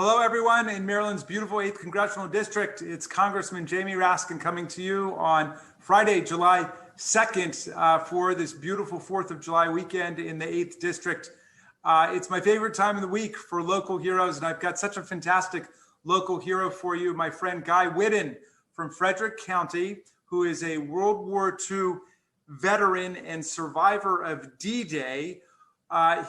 Hello, everyone in Maryland's beautiful 8th Congressional District. It's Congressman Jamie Raskin coming to you on Friday, July 2nd for this beautiful 4th of July weekend in the 8th District. It's my favorite time of the week for local heroes, and I've got such a fantastic local hero for you, my friend Guy Whidden from Frederick County, who is a World War II veteran and survivor of D-Day.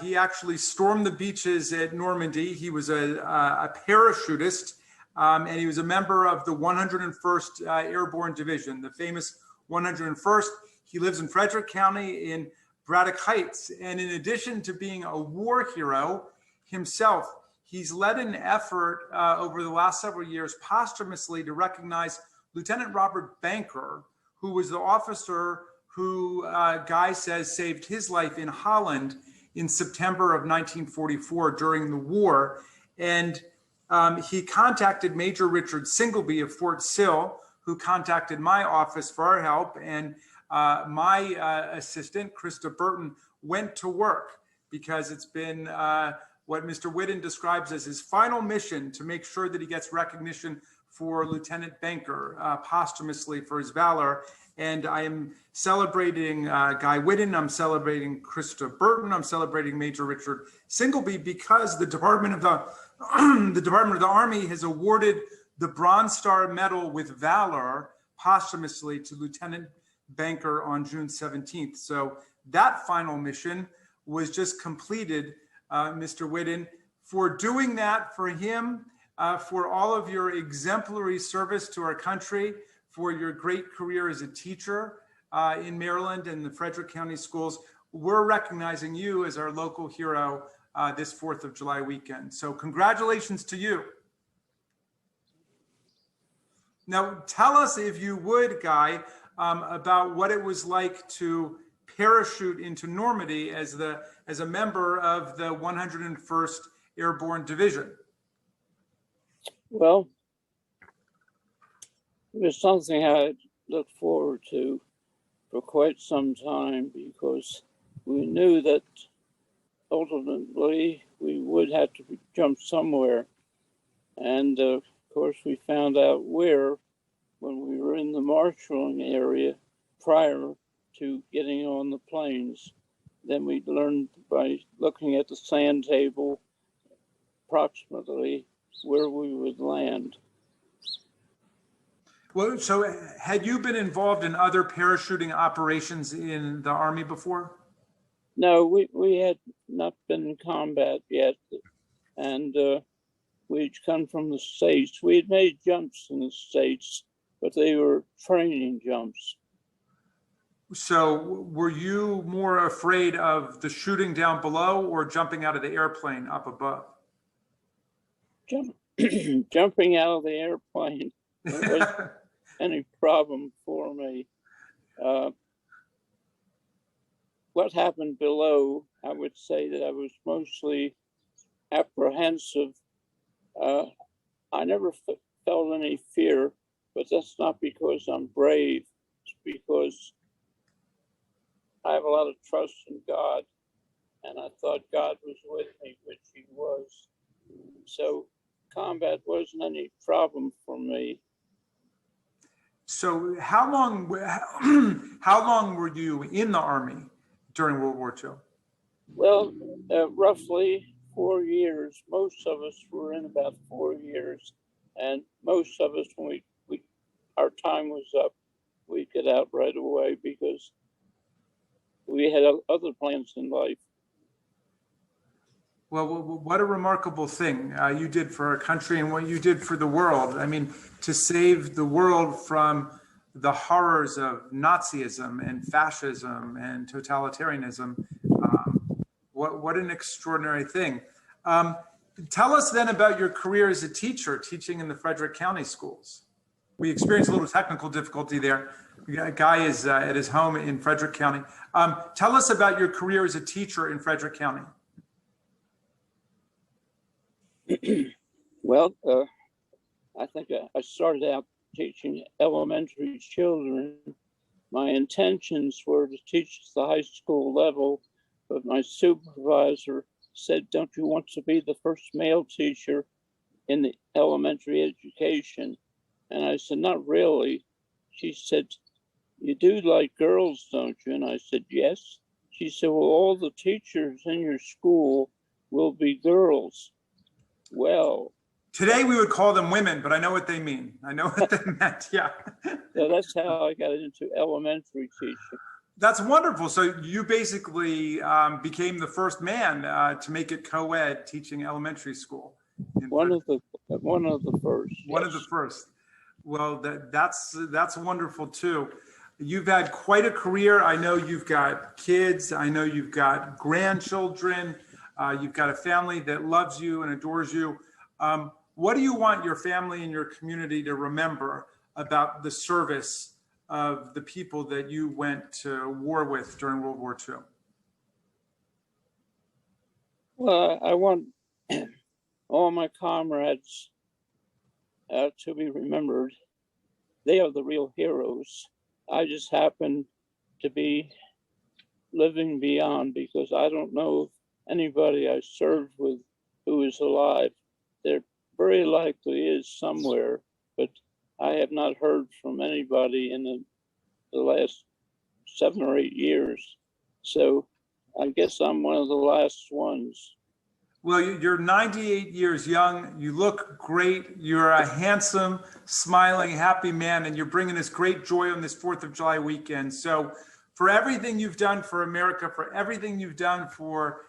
He actually stormed the beaches at Normandy. He was a parachutist, and he was a member of the 101st Airborne Division, the famous 101st. He lives in Frederick County in Braddock Heights. And in addition to being a war hero himself, he's led an effort over the last several years posthumously to recognize Lieutenant Robert Banker, who was the officer who Guy says saved his life in Holland in September of 1944 during the war. And he contacted Major Richard Singleby of Fort Sill, who contacted my office for our help. And my assistant, Krista Burton, went to work because it's been what Mr. Whidden describes as his final mission to make sure that he gets recognition for Lieutenant Banker posthumously for his valor. And I am celebrating Guy Whidden, I'm celebrating Krista Burton, I'm celebrating Major Richard Singleby because the Department of the Army has awarded the Bronze Star Medal with Valor posthumously to Lieutenant Banker on June 17th. So that final mission was just completed, Mr. Whidden. For doing that, for him, for all of your exemplary service to our country, for your great career as a teacher in Maryland and the Frederick County schools, we're recognizing you as our local hero this 4th of July weekend. So congratulations to you. Now, tell us, if you would, Guy, about what it was like to parachute into Normandy as a member of the 101st Airborne Division. Well, it was something I looked forward to for quite some time because we knew that ultimately we would have to jump somewhere. And of course, we found out where when we were in the marshalling area prior to getting on the planes. Then we learned by looking at the sand table approximately where we would land. Well, so had you been involved in other parachuting operations in the Army before? No, we had not been in combat yet. And we'd come from the States. We had made jumps in the States, but they were training jumps. So were you more afraid of the shooting down below or jumping out of the airplane up above? Jumping out of the airplane. It wasn't any problem for me. What happened below, I would say that I was mostly apprehensive. I never felt any fear, but that's not because I'm brave. It's because I have a lot of trust in God, and I thought God was with me, which he was. So combat wasn't any problem for me. So how long were you in the Army during World War II? Well, roughly 4 years. Most of us were in about 4 years, and most of us, when our time was up, we'd get out right away because we had other plans in life. Well, what a remarkable thing you did for our country and what you did for the world. I mean, to save the world from the horrors of Nazism and fascism and totalitarianism. What an extraordinary thing. Tell us then about your career as a teacher, teaching in the Frederick County schools. We experienced a little technical difficulty there. Guy is at his home in Frederick County. Tell us about your career as a teacher in Frederick County. Well, I think I started out teaching elementary children. My intentions were to teach at the high school level, but my supervisor said, "Don't you want to be the first male teacher in the elementary education. And I said, not really. She said, you do like girls, don't you? And I said, yes. She said, well, all the teachers in your school will be girls. Well, Today we would call them women, but I know what they mean. I know what they meant. Yeah. so that's how I got into elementary teaching. That's wonderful. So you basically became the first man to make it co-ed teaching elementary school. One of the first. One of the first. Well, that's wonderful too. You've had quite a career. I know you've got kids. I know you've got grandchildren. You've got a family that loves you and adores you. What do you want your family and your community to remember about the service of the people that you went to war with during World War II? Well, I want all my comrades to be remembered. They are the real heroes. I just happen to be living beyond, because I don't know if anybody I served with who is alive. There very likely is somewhere, but I have not heard from anybody in the last 7 or 8 years. So I guess I'm one of the last ones. Well, you're 98 years young. You look great. You're a handsome, smiling, happy man, and you're bringing us great joy on this 4th of July weekend. So for everything you've done for America, for everything you've done for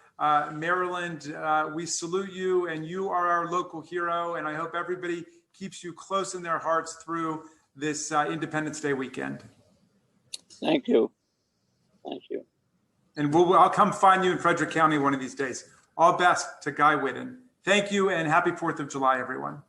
Maryland, we salute you, and you are our local hero. And I hope everybody keeps you close in their hearts through this Independence Day weekend. Thank you. Thank you. And I'll come find you in Frederick County one of these days. All best to Guy Whidden. Thank you, and happy 4th of July, everyone.